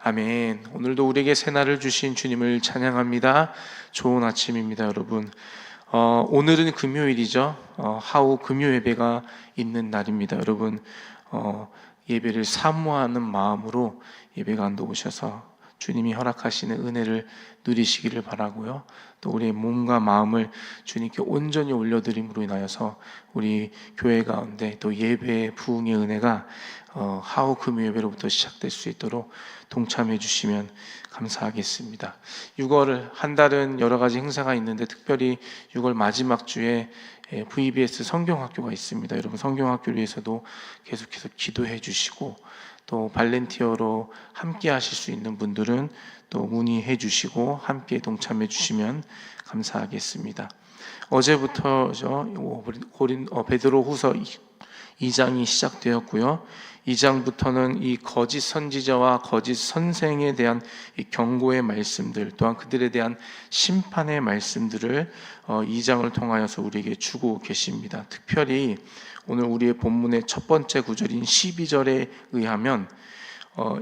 아멘. 오늘도 우리에게 새날을 주신 주님을 찬양합니다. 좋은 아침입니다, 여러분. 오늘은 금요일이죠. 하우 금요 예배가 있는 날입니다, 여러분. 예배를 사모하는 마음으로 예배 가운데 오셔서 주님이 허락하시는 은혜를 누리시기를 바라고요. 또 우리의 몸과 마음을 주님께 온전히 올려드림으로 인하여서 우리 교회 가운데 또 예배의 부흥의 은혜가 하우 금요 예배로부터 시작될 수 있도록 동참해 주시면 감사하겠습니다. 6월 한 달은 여러 가지 행사가 있는데 특별히 6월 마지막 주에 VBS 성경학교가 있습니다. 여러분 성경학교를 위해서도 계속해서 기도해 주시고 또 발렌티어로 함께 하실 수 있는 분들은 또 문의해 주시고 함께 동참해 주시면 감사하겠습니다. 어제부터 베드로후서 2장이 시작되었고요. 2장부터는 이 거짓 선지자와 거짓 선생에 대한 이 경고의 말씀들, 또한 그들에 대한 심판의 말씀들을 2장을 통하여서 우리에게 주고 계십니다. 특별히 오늘 우리의 본문의 첫 번째 구절인 12절에 의하면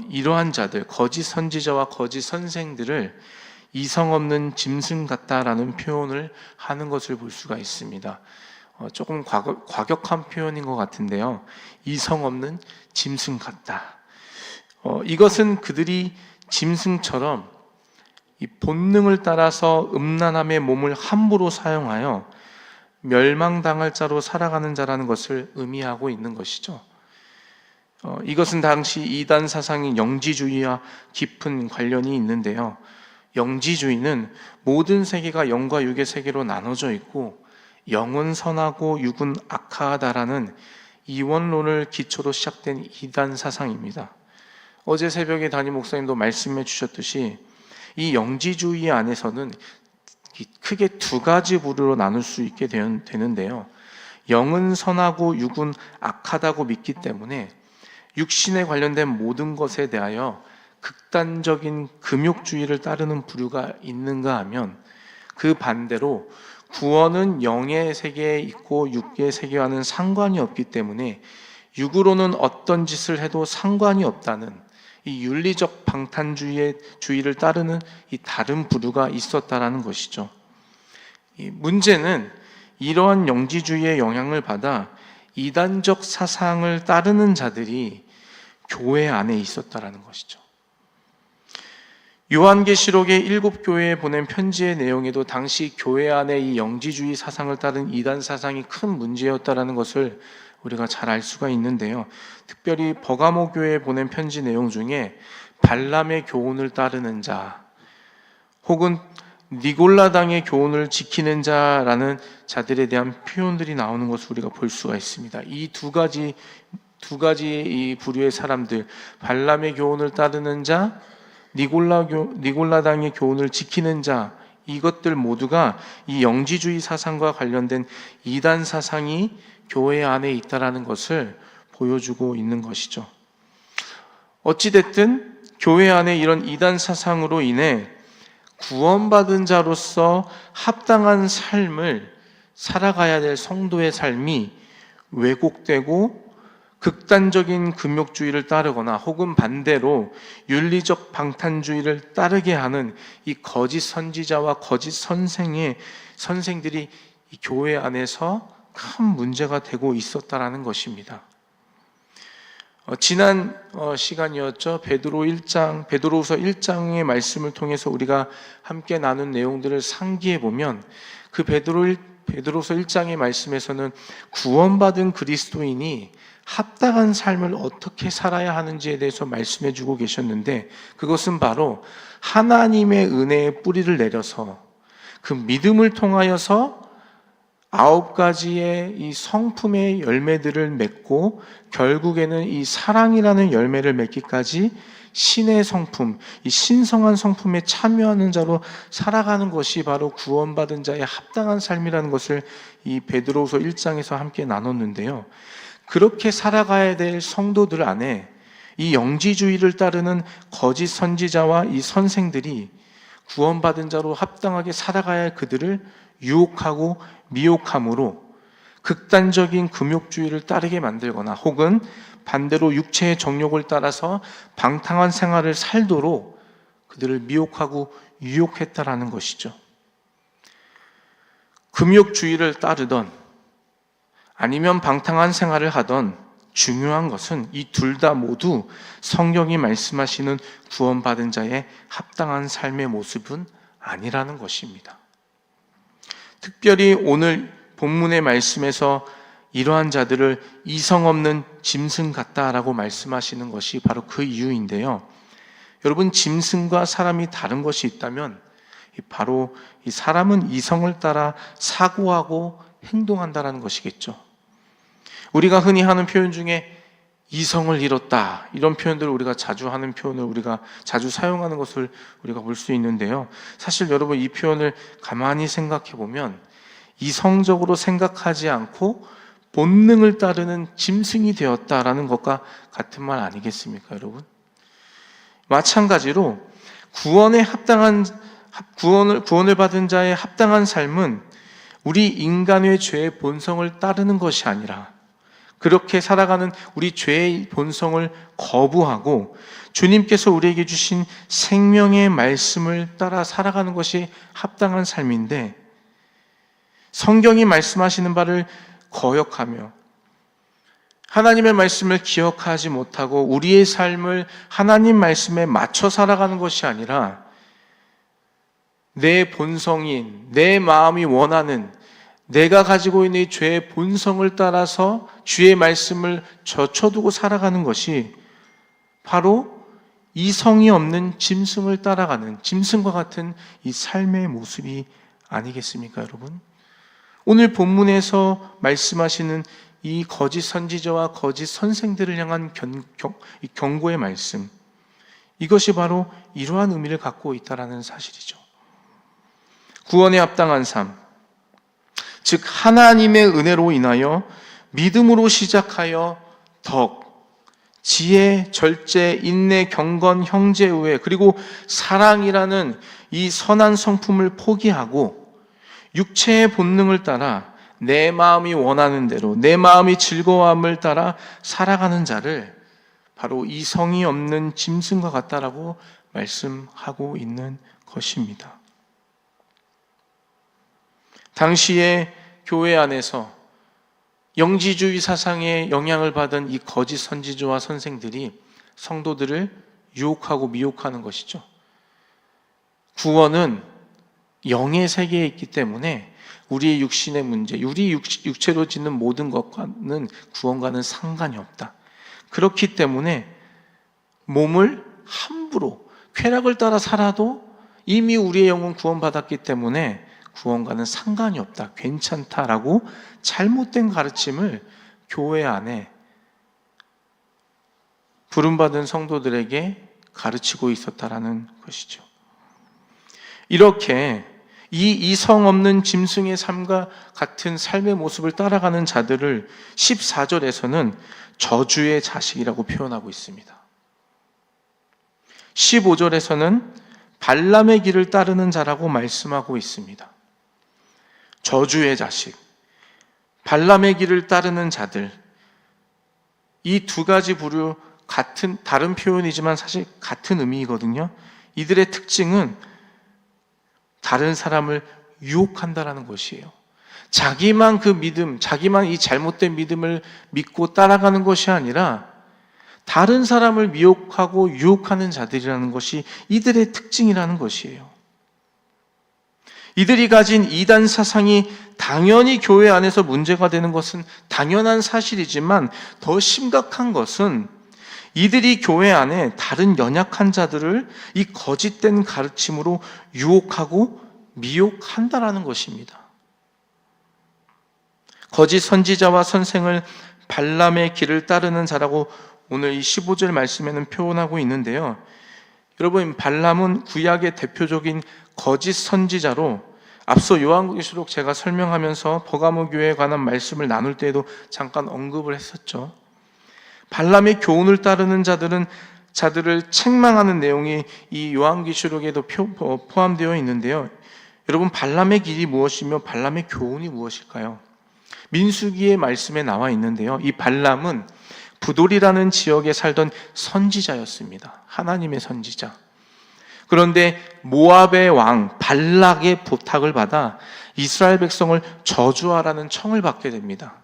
이러한 자들, 거짓 선지자와 거짓 선생들을 이성 없는 짐승 같다라는 표현을 하는 것을 볼 수가 있습니다. 조금 과격한 표현인 것 같은데요. 이성 없는 짐승 같다. 이것은 그들이 짐승처럼 이 본능을 따라서 음란함의 몸을 함부로 사용하여 멸망당할 자로 살아가는 자라는 것을 의미하고 있는 것이죠. 이것은 당시 이단 사상인 영지주의와 깊은 관련이 있는데요. 영지주의는 모든 세계가 영과 육의 세계로 나눠져 있고 영은 선하고 육은 악하다라는 이원론을 기초로 시작된 이단 사상입니다. 어제 새벽에 담임 목사님도 말씀해 주셨듯이 이 영지주의 안에서는 크게 두 가지 부류로 나눌 수 있게 되는데요. 영은 선하고 육은 악하다고 믿기 때문에 육신에 관련된 모든 것에 대하여 극단적인 금욕주의를 따르는 부류가 있는가 하면 그 반대로 구원은 영의 세계에 있고 육의 세계와는 상관이 없기 때문에 육으로는 어떤 짓을 해도 상관이 없다는 이 윤리적 방탄주의를 따르는 이 다른 부류가 있었다라는 것이죠. 문제는 이러한 영지주의의 영향을 받아 이단적 사상을 따르는 자들이 교회 안에 있었다라는 것이죠. 요한계시록의 7교회에 보낸 편지의 내용에도 당시 교회 안에 이 영지주의 사상을 따른 이단 사상이 큰 문제였다라는 것을 우리가 잘 알 수가 있는데요. 특별히 버가모 교회에 보낸 편지 내용 중에 발람의 교훈을 따르는 자 혹은 니골라당의 교훈을 지키는 자라는 자들에 대한 표현들이 나오는 것을 우리가 볼 수가 있습니다. 이 두 가지 이 부류의 사람들, 발람의 교훈을 따르는 자, 니골라당의 교훈을 지키는 자, 이것들 모두가 이 영지주의 사상과 관련된 이단 사상이 교회 안에 있다라는 것을 보여주고 있는 것이죠. 어찌됐든 교회 안에 이런 이단 사상으로 인해 구원받은 자로서 합당한 삶을 살아가야 될 성도의 삶이 왜곡되고 극단적인 금욕주의를 따르거나 혹은 반대로 윤리적 방탄주의를 따르게 하는 이 거짓 선지자와 거짓 선생들이 이 교회 안에서 큰 문제가 되고 있었다라는 것입니다. 지난 시간이었죠. 베드로후서 1장의 말씀을 통해서 우리가 함께 나눈 내용들을 상기해 보면 그 베드로후서 1장의 말씀에서는 구원받은 그리스도인이 합당한 삶을 어떻게 살아야 하는지에 대해서 말씀해 주고 계셨는데 그것은 바로 하나님의 은혜의 뿌리를 내려서 그 믿음을 통하여서 9가지의 이 성품의 열매들을 맺고 결국에는 이 사랑이라는 열매를 맺기까지 신의 성품, 이 신성한 성품에 참여하는 자로 살아가는 것이 바로 구원받은 자의 합당한 삶이라는 것을 이 베드로후서 1장에서 함께 나눴는데요. 그렇게 살아가야 될 성도들 안에 이 영지주의를 따르는 거짓 선지자와 이 선생들이 구원받은 자로 합당하게 살아가야 할 그들을 유혹하고 미혹함으로 극단적인 금욕주의를 따르게 만들거나 혹은 반대로 육체의 정욕을 따라서 방탕한 생활을 살도록 그들을 미혹하고 유혹했다라는 것이죠. 금욕주의를 따르던 아니면 방탕한 생활을 하던 중요한 것은 이 둘 다 모두 성경이 말씀하시는 구원받은 자의 합당한 삶의 모습은 아니라는 것입니다. 특별히 오늘 본문의 말씀에서 이러한 자들을 이성 없는 짐승 같다라고 말씀하시는 것이 바로 그 이유인데요. 여러분, 짐승과 사람이 다른 것이 있다면 바로 이 사람은 이성을 따라 사고하고 행동한다라는 것이겠죠. 우리가 흔히 하는 표현 중에 이성을 잃었다, 이런 표현들을 우리가 자주 하는 표현을 우리가 자주 사용하는 것을 우리가 볼 수 있는데요. 사실 여러분, 이 표현을 가만히 생각해 보면 이성적으로 생각하지 않고 본능을 따르는 짐승이 되었다라는 것과 같은 말 아니겠습니까, 여러분? 마찬가지로 구원을 받은 자의 합당한 삶은 우리 인간의 죄의 본성을 따르는 것이 아니라 그렇게 살아가는 우리 죄의 본성을 거부하고 주님께서 우리에게 주신 생명의 말씀을 따라 살아가는 것이 합당한 삶인데, 성경이 말씀하시는 바를 거역하며 하나님의 말씀을 기억하지 못하고 우리의 삶을 하나님 말씀에 맞춰 살아가는 것이 아니라 내 본성인, 내 마음이 원하는, 내가 가지고 있는 이 죄의 본성을 따라서 주의 말씀을 젖혀두고 살아가는 것이 바로 이성이 없는 짐승을 따라가는, 짐승과 같은 이 삶의 모습이 아니겠습니까, 여러분? 오늘 본문에서 말씀하시는 이 거짓 선지자와 거짓 선생들을 향한 경고의 말씀, 이것이 바로 이러한 의미를 갖고 있다는 사실이죠. 구원에 합당한 삶, 즉 하나님의 은혜로 인하여 믿음으로 시작하여 덕, 지혜, 절제, 인내, 경건, 형제우애, 그리고 사랑이라는 이 선한 성품을 포기하고 육체의 본능을 따라 내 마음이 원하는 대로, 내 마음이 즐거움을 따라 살아가는 자를 바로 이성이 없는 짐승과 같다라고 말씀하고 있는 것입니다. 당시에 교회 안에서 영지주의 사상에 영향을 받은 이 거짓 선지자와 선생들이 성도들을 유혹하고 미혹하는 것이죠. 구원은 영의 세계에 있기 때문에 우리의 육신의 문제, 우리 육체로 짓는 모든 것과는 구원과는 상관이 없다. 그렇기 때문에 몸을 함부로 쾌락을 따라 살아도 이미 우리의 영은 구원받았기 때문에 구원과는 상관이 없다, 괜찮다라고 잘못된 가르침을 교회 안에 부름받은 성도들에게 가르치고 있었다라는 것이죠. 이렇게 이 이성 없는 짐승의 삶과 같은 삶의 모습을 따라가는 자들을 14절에서는 저주의 자식이라고 표현하고 있습니다. 15절에서는 발람의 길을 따르는 자라고 말씀하고 있습니다. 저주의 자식, 발람의 길을 따르는 자들, 이 두 가지 부류 같은, 다른 표현이지만 사실 같은 의미이거든요. 이들의 특징은 다른 사람을 유혹한다라는 것이에요. 자기만 그 믿음, 자기만 이 잘못된 믿음을 믿고 따라가는 것이 아니라 다른 사람을 미혹하고 유혹하는 자들이라는 것이 이들의 특징이라는 것이에요. 이들이 가진 이단 사상이 당연히 교회 안에서 문제가 되는 것은 당연한 사실이지만 더 심각한 것은 이들이 교회 안에 다른 연약한 자들을 이 거짓된 가르침으로 유혹하고 미혹한다라는 것입니다. 거짓 선지자와 선생을 발람의 길을 따르는 자라고 오늘 이 15절 말씀에는 표현하고 있는데요. 여러분, 발람은 구약의 대표적인 거짓 선지자로 앞서 요한계시록 제가 설명하면서 버가모 교회에 관한 말씀을 나눌 때에도 잠깐 언급을 했었죠. 발람의 교훈을 따르는 자들을 책망하는 내용이 이 요한계시록에도 포함되어 있는데요. 여러분, 발람의 길이 무엇이며 발람의 교훈이 무엇일까요? 민수기의 말씀에 나와 있는데요. 이 발람은 부돌이라는 지역에 살던 선지자였습니다. 하나님의 선지자. 그런데 모압의 왕 발락의 부탁을 받아 이스라엘 백성을 저주하라는 청을 받게 됩니다.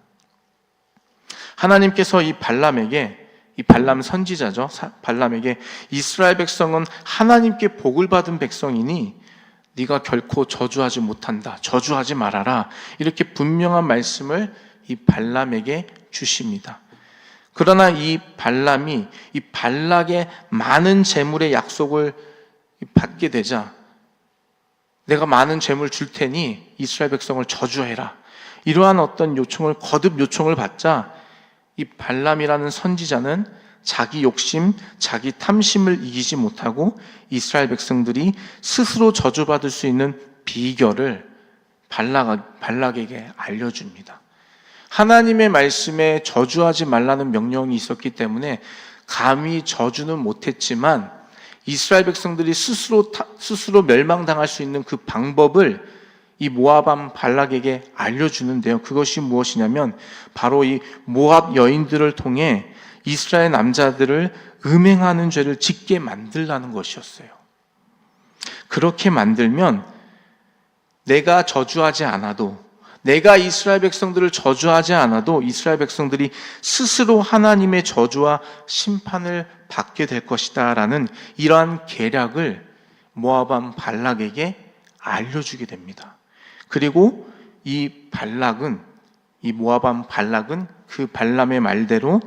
하나님께서 이 발람 선지자죠. 발람에게 이스라엘 백성은 하나님께 복을 받은 백성이니 네가 결코 저주하지 못한다. 저주하지 말아라. 이렇게 분명한 말씀을 이 발람에게 주십니다. 그러나 이 발람이 이 발락의 많은 재물의 약속을 받게 되자 내가 많은 재물 줄 테니 이스라엘 백성을 저주해라. 이러한 어떤 거듭 요청을 받자 이 발람이라는 선지자는 자기 욕심, 자기 탐심을 이기지 못하고 이스라엘 백성들이 스스로 저주받을 수 있는 비결을 발락에게 알려줍니다. 하나님의 말씀에 저주하지 말라는 명령이 있었기 때문에 감히 저주는 못했지만 이스라엘 백성들이 스스로 멸망당할 수 있는 그 방법을 이 모압 발락에게 알려주는데요. 그것이 무엇이냐면 바로 이 모압 여인들을 통해 이스라엘 남자들을 음행하는 죄를 짓게 만들라는 것이었어요. 그렇게 만들면 내가 저주하지 않아도, 내가 이스라엘 백성들을 저주하지 않아도 이스라엘 백성들이 스스로 하나님의 저주와 심판을 받게 될 것이다 라는 이러한 계략을 모압 발락에게 알려주게 됩니다. 그리고 이 모압 발락은 그 발람의 말대로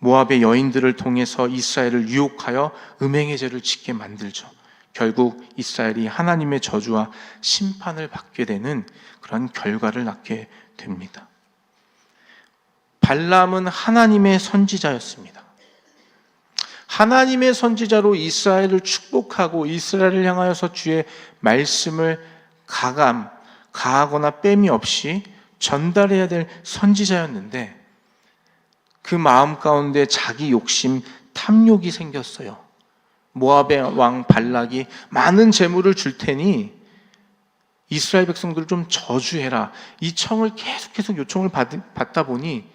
모압의 여인들을 통해서 이스라엘을 유혹하여 음행의 죄를 짓게 만들죠. 결국 이스라엘이 하나님의 저주와 심판을 받게 되는 그런 결과를 낳게 됩니다. 발람은 하나님의 선지자였습니다. 하나님의 선지자로 이스라엘을 축복하고 이스라엘을 향하여서 주의 말씀을 가하거나 빼미 없이 전달해야 될 선지자였는데 그 마음 가운데 자기 욕심, 탐욕이 생겼어요. 모압의 왕 발락이 많은 재물을 줄 테니 이스라엘 백성들을 좀 저주해라. 이 청을 계속 요청을 받다 보니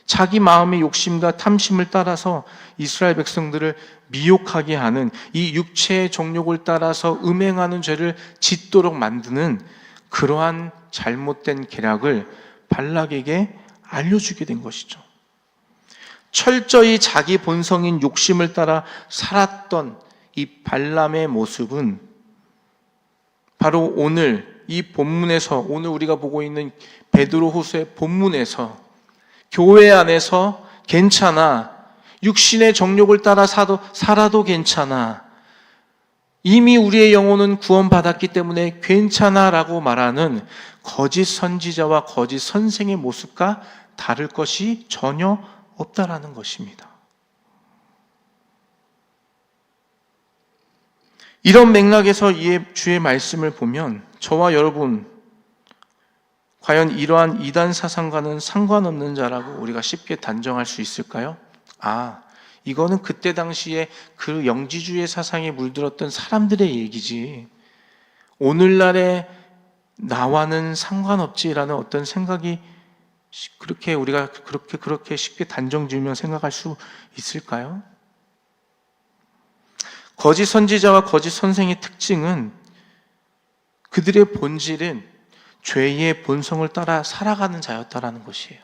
자기 마음의 욕심과 탐심을 따라서 이스라엘 백성들을 미혹하게 하는 이 육체의 정욕을 따라서 음행하는 죄를 짓도록 만드는 그러한 잘못된 계략을 발락에게 알려주게 된 것이죠. 철저히 자기 본성인 욕심을 따라 살았던 이 발람의 모습은 바로 오늘 이 본문에서, 오늘 우리가 보고 있는 베드로후서의 본문에서 교회 안에서 괜찮아, 육신의 정욕을 따라 살아도 괜찮아, 이미 우리의 영혼은 구원받았기 때문에 괜찮아 라고 말하는 거짓 선지자와 거짓 선생의 모습과 다를 것이 전혀 없다라는 것입니다. 이런 맥락에서 이 주의 말씀을 보면 저와 여러분 과연 이러한 이단 사상과는 상관없는 자라고 우리가 쉽게 단정할 수 있을까요? 이거는 그때 당시에 그 영지주의 사상에 물들었던 사람들의 얘기지 오늘날의 나와는 상관없지라는 어떤 생각이 우리가 그렇게 쉽게 단정 지으며 생각할 수 있을까요? 거짓 선지자와 거짓 선생의 특징은 그들의 본질은 죄의 본성을 따라 살아가는 자였다라는 것이에요.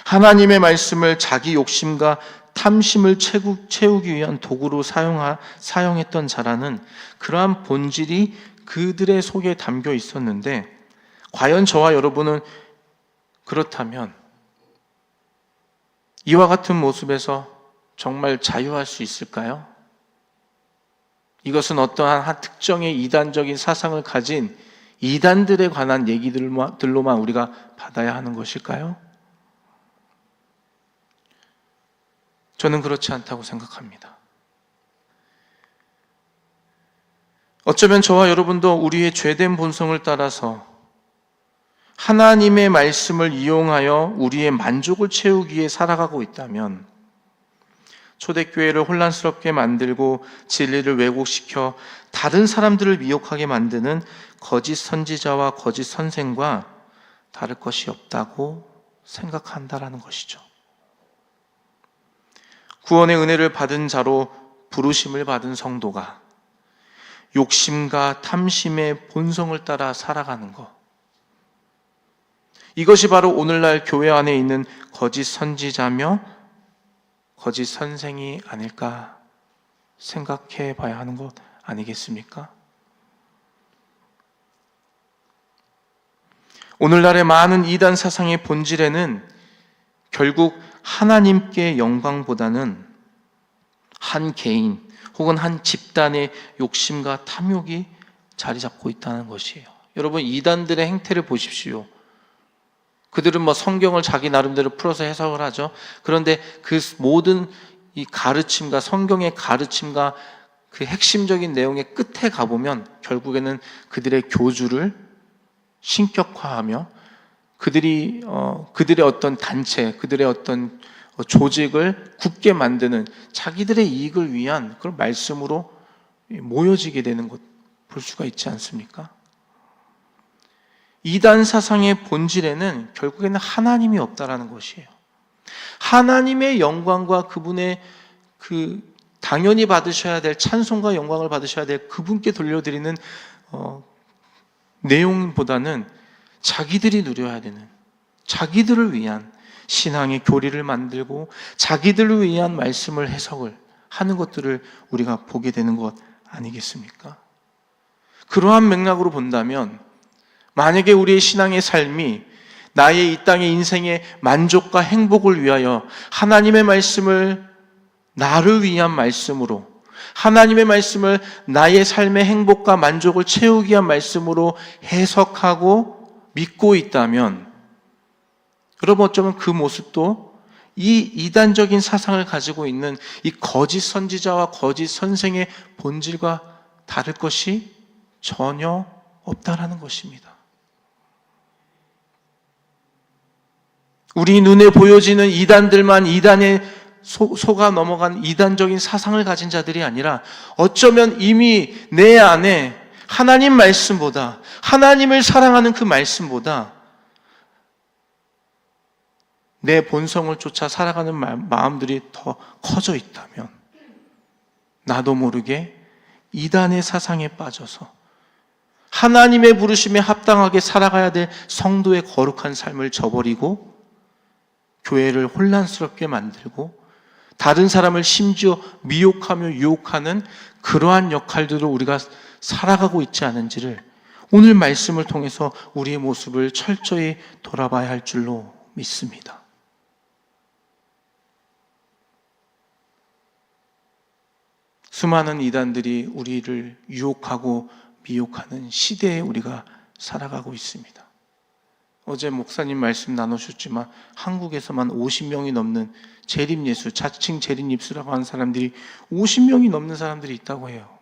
하나님의 말씀을 자기 욕심과 탐심을 채우기 위한 도구로 사용했던 자라는 그러한 본질이 그들의 속에 담겨 있었는데 과연 저와 여러분은 그렇다면 이와 같은 모습에서 정말 자유할 수 있을까요? 이것은 특정의 이단적인 사상을 가진 이단들에 관한 얘기들로만 우리가 받아야 하는 것일까요? 저는 그렇지 않다고 생각합니다. 어쩌면 저와 여러분도 우리의 죄된 본성을 따라서 하나님의 말씀을 이용하여 우리의 만족을 채우기 위해 살아가고 있다면 초대교회를 혼란스럽게 만들고 진리를 왜곡시켜 다른 사람들을 미혹하게 만드는 거짓 선지자와 거짓 선생과 다를 것이 없다고 생각한다라는 것이죠. 구원의 은혜를 받은 자로 부르심을 받은 성도가 욕심과 탐심의 본성을 따라 살아가는 것, 이것이 바로 오늘날 교회 안에 있는 거짓 선지자며 거짓 선생이 아닐까 생각해 봐야 하는 것 아니겠습니까? 오늘날의 많은 이단 사상의 본질에는 결국 하나님께 영광보다는 한 개인 혹은 한 집단의 욕심과 탐욕이 자리 잡고 있다는 것이에요. 여러분, 이단들의 행태를 보십시오. 그들은 성경을 자기 나름대로 풀어서 해석을 하죠. 그런데 그 모든 이 가르침과 성경의 가르침과 그 핵심적인 내용의 끝에 가보면 결국에는 그들의 교주를 신격화하며 그들의 어떤 단체, 그들의 어떤 조직을 굳게 만드는 자기들의 이익을 위한 그런 말씀으로 모여지게 되는 것 볼 수가 있지 않습니까? 이단 사상의 본질에는 결국에는 하나님이 없다라는 것이에요. 하나님의 영광과 그분의 당연히 받으셔야 될 찬송과 영광을 받으셔야 될 그분께 돌려드리는 내용보다는 자기들이 누려야 되는, 자기들을 위한 신앙의 교리를 만들고 자기들을 위한 말씀을 해석을 하는 것들을 우리가 보게 되는 것 아니겠습니까? 그러한 맥락으로 본다면 만약에 우리의 신앙의 삶이 나의 이 땅의 인생의 만족과 행복을 위하여 하나님의 말씀을 나를 위한 말씀으로, 하나님의 말씀을 나의 삶의 행복과 만족을 채우기 위한 말씀으로 해석하고 믿고 있다면, 여러분 어쩌면 그 모습도 이 이단적인 사상을 가지고 있는 이 거짓 선지자와 거짓 선생의 본질과 다를 것이 전혀 없다라는 것입니다. 우리 눈에 보여지는 이단들만 이단에 속아 넘어간 이단적인 사상을 가진 자들이 아니라 어쩌면 이미 내 안에 하나님 말씀보다, 하나님을 사랑하는 그 말씀보다 내 본성을 쫓아 살아가는 마음들이 더 커져 있다면 나도 모르게 이단의 사상에 빠져서 하나님의 부르심에 합당하게 살아가야 될 성도의 거룩한 삶을 저버리고 교회를 혼란스럽게 만들고 다른 사람을 심지어 미혹하며 유혹하는 그러한 역할들을 우리가 살아가고 있지 않은지를 오늘 말씀을 통해서 우리의 모습을 철저히 돌아봐야 할 줄로 믿습니다. 수많은 이단들이 우리를 유혹하고 미혹하는 시대에 우리가 살아가고 있습니다. 어제 목사님 말씀 나누셨지만 한국에서만 50명이 넘는 재림예수, 자칭 재림예수라고 하는 사람들이 50명이 넘는 사람들이 있다고 해요.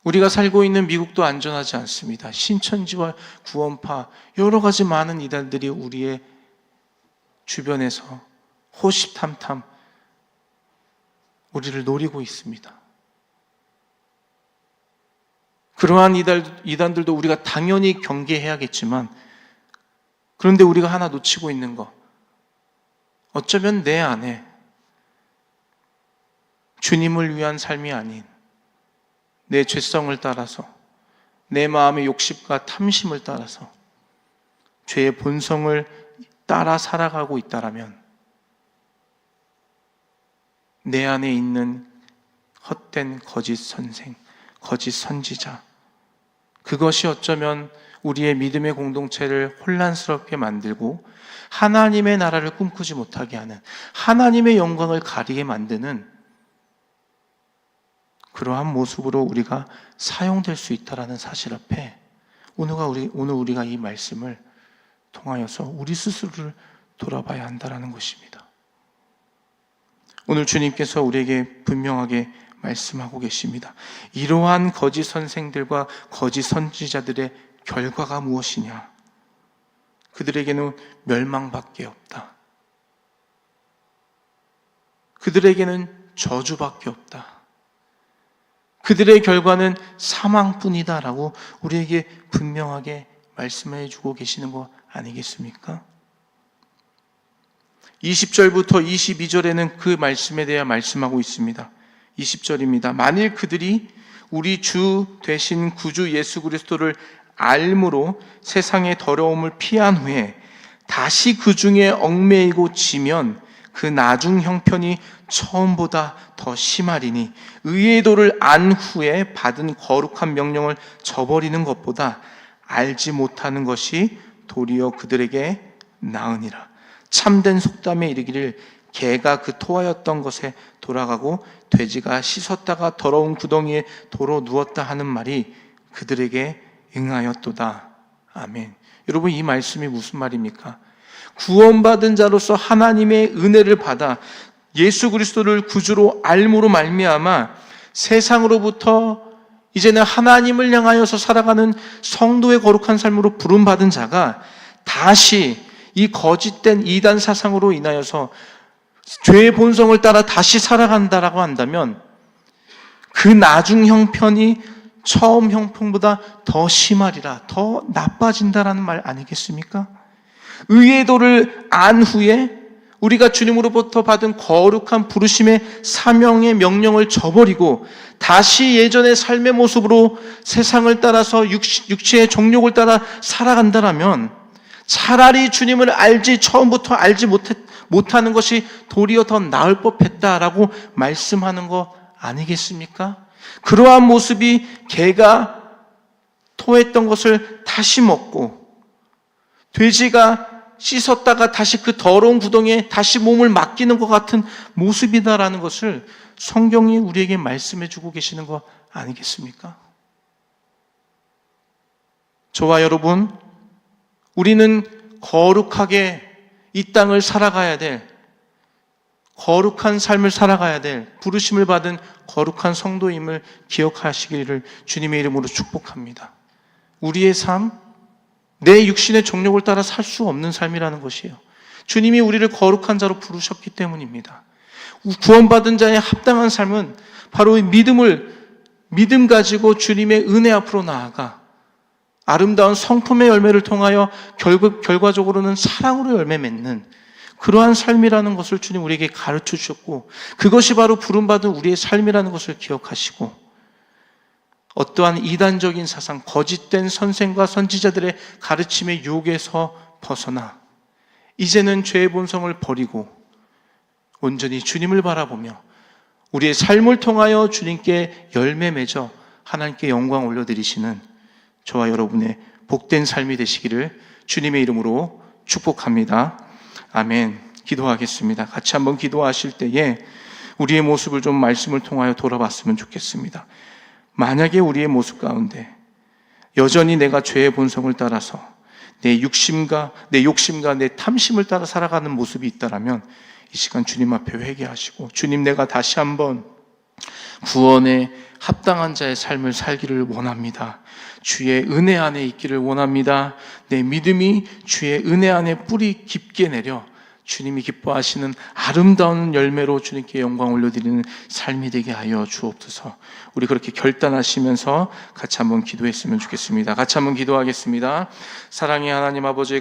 우리가 살고 있는 미국도 안전하지 않습니다. 신천지와 구원파, 여러 가지 많은 이단들이 우리의 주변에서 호시탐탐 우리를 노리고 있습니다. 그러한 이단들도 우리가 당연히 경계해야겠지만, 그런데 우리가 하나 놓치고 있는 것, 어쩌면 내 안에 주님을 위한 삶이 아닌 내 죄성을 따라서, 내 마음의 욕심과 탐심을 따라서 죄의 본성을 따라 살아가고 있다라면 내 안에 있는 헛된 거짓 선생, 거짓 선지자, 그것이 어쩌면 우리의 믿음의 공동체를 혼란스럽게 만들고 하나님의 나라를 꿈꾸지 못하게 하는, 하나님의 영광을 가리게 만드는 그러한 모습으로 우리가 사용될 수 있다는 사실 앞에 오늘 우리가 이 말씀을 통하여서 우리 스스로를 돌아봐야 한다는 것입니다. 오늘 주님께서 우리에게 분명하게 말씀하고 계십니다. 이러한 거짓 선생들과 거짓 선지자들의 결과가 무엇이냐? 그들에게는 멸망밖에 없다. 그들에게는 저주밖에 없다. 그들의 결과는 사망뿐이다라고 우리에게 분명하게 말씀해 주고 계시는 거 아니겠습니까? 20절부터 22절에는 그 말씀에 대해 말씀하고 있습니다. 20절입니다. 만일 그들이 우리 주 되신 구주 예수 그리스도를 알므로 세상의 더러움을 피한 후에 다시 그 중에 얽매이고 지면 그 나중 형편이 처음보다 더 심하리니 의의 도를 안 후에 받은 거룩한 명령을 저버리는 것보다 알지 못하는 것이 도리어 그들에게 나으니라. 참된 속담에 이르기를 개가 그 토하였던 것에 돌아가고 돼지가 씻었다가 더러운 구덩이에 도로 누웠다 하는 말이 그들에게 응하였도다. 아멘. 여러분, 이 말씀이 무슨 말입니까? 구원받은 자로서 하나님의 은혜를 받아 예수 그리스도를 구주로 알므로 말미암아 세상으로부터 이제는 하나님을 향하여서 살아가는 성도의 거룩한 삶으로 부름받은 자가 다시 이 거짓된 이단 사상으로 인하여서 죄의 본성을 따라 다시 살아간다라고 한다면 그 나중 형편이 처음 형편보다 더 심하리라, 더 나빠진다라는 말 아니겠습니까? 의의 도를 안 후에 우리가 주님으로부터 받은 거룩한 부르심의 사명의 명령을 저버리고 다시 예전의 삶의 모습으로 세상을 따라서 육체의 정욕을 따라 살아간다라면 차라리 주님을 처음부터 알지 못하는 것이 도리어 더 나을 법했다라고 말씀하는 거 아니겠습니까? 그러한 모습이 개가 토했던 것을 다시 먹고 돼지가 씻었다가 다시 그 더러운 구덩이에 다시 몸을 맡기는 것 같은 모습이다라는 것을 성경이 우리에게 말씀해 주고 계시는 거 아니겠습니까? 저와 여러분, 우리는 거룩하게 이 땅을 살아가야 될, 거룩한 삶을 살아가야 될 부르심을 받은 거룩한 성도임을 기억하시기를 주님의 이름으로 축복합니다. 우리의 삶, 내 육신의 정욕을 따라 살 수 없는 삶이라는 것이에요. 주님이 우리를 거룩한 자로 부르셨기 때문입니다. 구원받은 자의 합당한 삶은 바로 이 믿음 가지고 주님의 은혜 앞으로 나아가 아름다운 성품의 열매를 통하여 결과적으로는 사랑으로 열매 맺는 그러한 삶이라는 것을 주님 우리에게 가르쳐 주셨고, 그것이 바로 부름받은 우리의 삶이라는 것을 기억하시고, 어떠한 이단적인 사상, 거짓된 선생과 선지자들의 가르침의 유혹에서 벗어나 이제는 죄의 본성을 버리고 온전히 주님을 바라보며 우리의 삶을 통하여 주님께 열매 맺어 하나님께 영광 올려드리시는 저와 여러분의 복된 삶이 되시기를 주님의 이름으로 축복합니다. 아멘. 기도하겠습니다. 같이 한번 기도하실 때에 우리의 모습을 좀 말씀을 통하여 돌아봤으면 좋겠습니다. 만약에 우리의 모습 가운데 여전히 내가 죄의 본성을 따라서 내 욕심과 내 탐심을 따라 살아가는 모습이 있다라면 이 시간 주님 앞에 회개하시고, 주님, 내가 다시 한번 구원에 합당한 자의 삶을 살기를 원합니다. 주의 은혜 안에 있기를 원합니다. 내 믿음이 주의 은혜 안에 뿌리 깊게 내려 주님이 기뻐하시는 아름다운 열매로 주님께 영광 올려드리는 삶이 되게 하여 주옵소서. 우리 그렇게 결단하시면서 같이 한번 기도했으면 좋겠습니다. 같이 한번 기도하겠습니다. 사랑의 하나님 아버지,